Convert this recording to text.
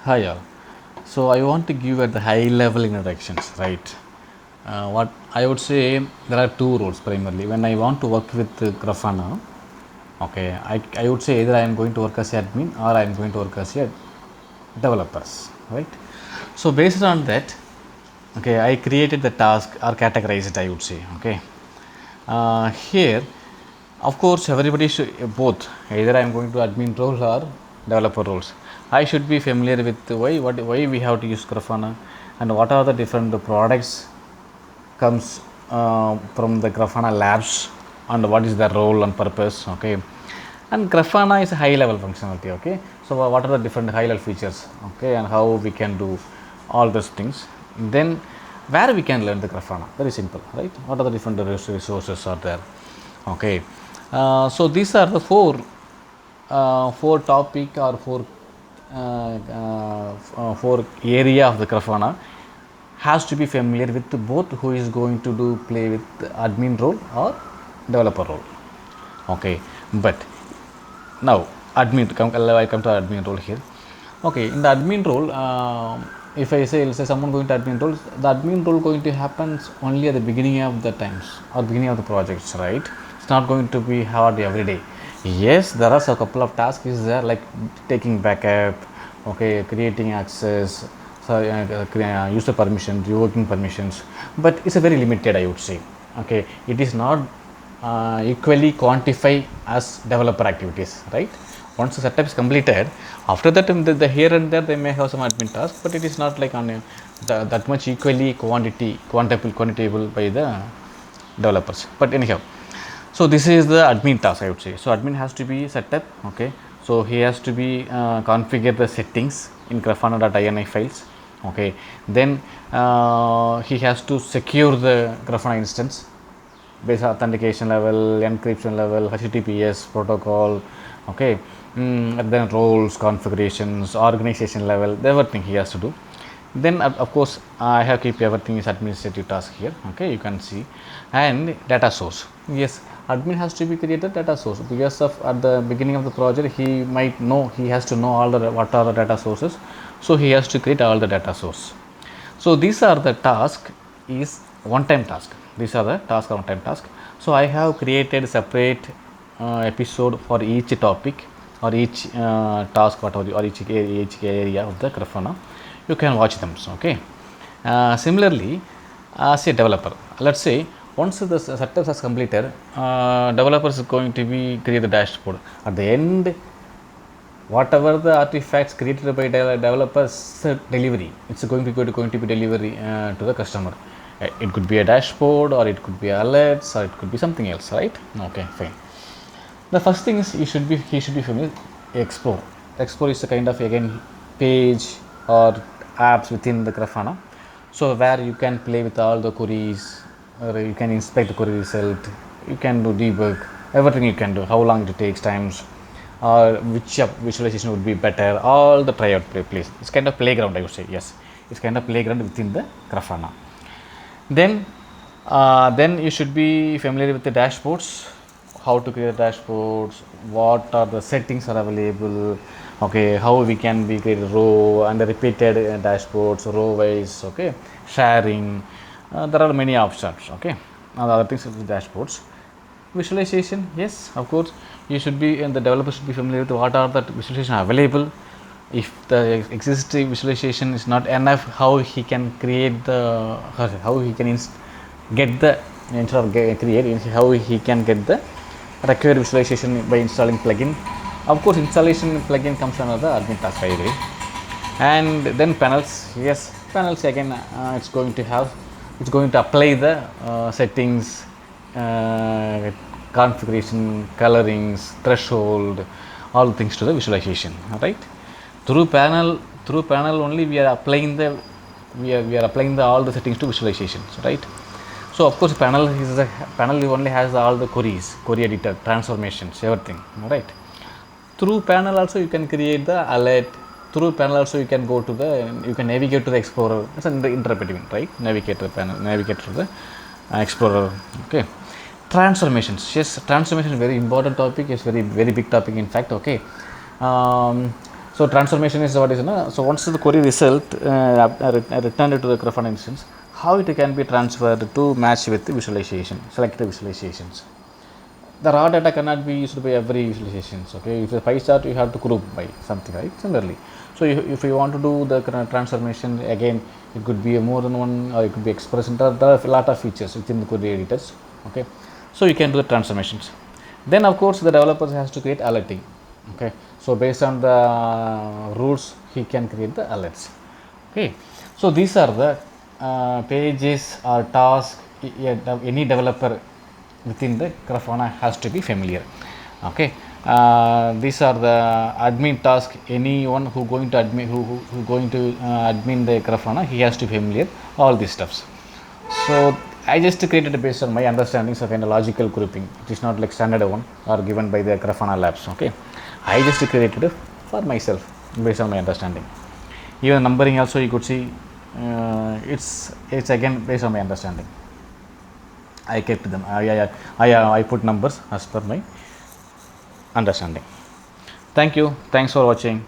Hi all. So I want to give at the high level introductions, right? What I would say, there are two roles primarily. When I want to work with Grafana, okay, I would say either I am going to work as admin or I am going to work as a developers, right? So based on that, okay, I created the task or categorized it, I would say, okay. Here, of course, everybody should both either I am going to admin role or developer roles. I should be familiar with why we have to use Grafana and what are the different products comes from the Grafana labs and what is the role and purpose, okay. And Grafana is a high level functionality, okay. So what are the different high level features, okay, and how we can do all those things. Then where we can learn the Grafana, very simple, right? What are the different resources are there, okay. So these are the four topic or four area of the Grafana has to be familiar with both who is going to do play with admin role or developer role, okay. But now I come to admin role here, okay. In the admin role, if I say, let's say someone going to admin role, the admin role going to happen only at the beginning of the times or beginning of the projects, right? It's not going to be hard every day. Yes, there are a couple of tasks is there, like taking backup, okay, creating access, so user permissions, revoking permissions, but it's a very limited, I would say, okay. It is not equally quantify as developer activities, right? Once the setup is completed, after that the here and there they may have some admin tasks, but it is not like on that much equally quantitable by the developers. But anyhow, so this is the admin task, I would say. So admin has to be set up, okay. So he has to be configure the settings in grafana.ini files, okay. Then he has to secure the Grafana instance, base authentication level, encryption level, HTTPS protocol, okay. And then roles, configurations, organization level, everything he has to do. Then of course I have keep everything is administrative task here, okay, you can see. And data source, yes, admin has to be created data source, because of at the beginning of the project he might know, he has to know all the what are the data sources, so he has to create all the data source. So these are the task is one time task, these are the task one time task. So I have created separate episode for each topic or each task whatever or each area of the Grafana. You can watch them, okay. Similarly, as a developer, let's say once the setup is completed, developers is going to be create the dashboard. At the end, whatever the artifacts created by developers delivery, it's going to be delivery to the customer. It could be a dashboard or it could be alerts or it could be something else, right? Okay, fine. The first thing is he should be familiar explore. Explore is a kind of again page or apps within the Grafana, so where you can play with all the queries, or you can inspect the query result, you can do debug, everything you can do, how long it takes times, or which visualization would be better, all the try out place. It's kind of playground, I would say. Yes, it's kind of playground within the Grafana. Then you should be familiar with the dashboards, how to create dashboards, what are the settings are available, okay, how we can be create row and the repeated dashboards, row wise, okay, sharing, there are many options, okay. Now the other things with the dashboards. Visualization, yes, of course, you should be, and the developer should be familiar with what are the visualization available. If the existing visualization is not enough, how he can create the, how he can get the, instead of create, how he can get the required visualization by installing plugin. Of course, installation plugin comes another admin task, I agree. And then panels, yes, panels again, it's going to apply the settings, configuration, colorings, threshold, all things to the visualization, right? Through panel only we are applying the all the settings to visualizations, right? So of course panel only has all the queries, query editor, transformations, everything, right? Through panel also you can create the alert. Through panel also you can go to you can navigate to the explorer. It's an interpreting, right? Navigate to the explorer, okay. Transformations, yes, transformation is very important topic, it's very big topic in fact, okay. So transformation is what is, so once the query result returned to the Grafana instance, how it can be transferred to match with the visualization, select the visualizations. The raw data cannot be used by every visualizations. Okay, if a pie chart you have to group by something, right? Similarly, so if you want to do the transformation again, it could be a more than one, or it could be expression. There are a lot of features within the query editors. Okay, so you can do the transformations. Then of course the developer has to create alerting. Okay, so based on the rules he can create the alerts. Okay, so these are the pages or tasks any developer within the Grafana has to be familiar. Okay, these are the admin task. Anyone who going to admin who going to admin the Grafana, he has to be familiar all these stuffs. So I just created based on my understandings of a logical grouping. It is not like standard one or given by the Grafana labs. Okay, I just created it for myself based on my understanding. Even numbering also you could see, it's again based on my understanding. I kept them. I put numbers as per my understanding. Thank you. Thanks for watching.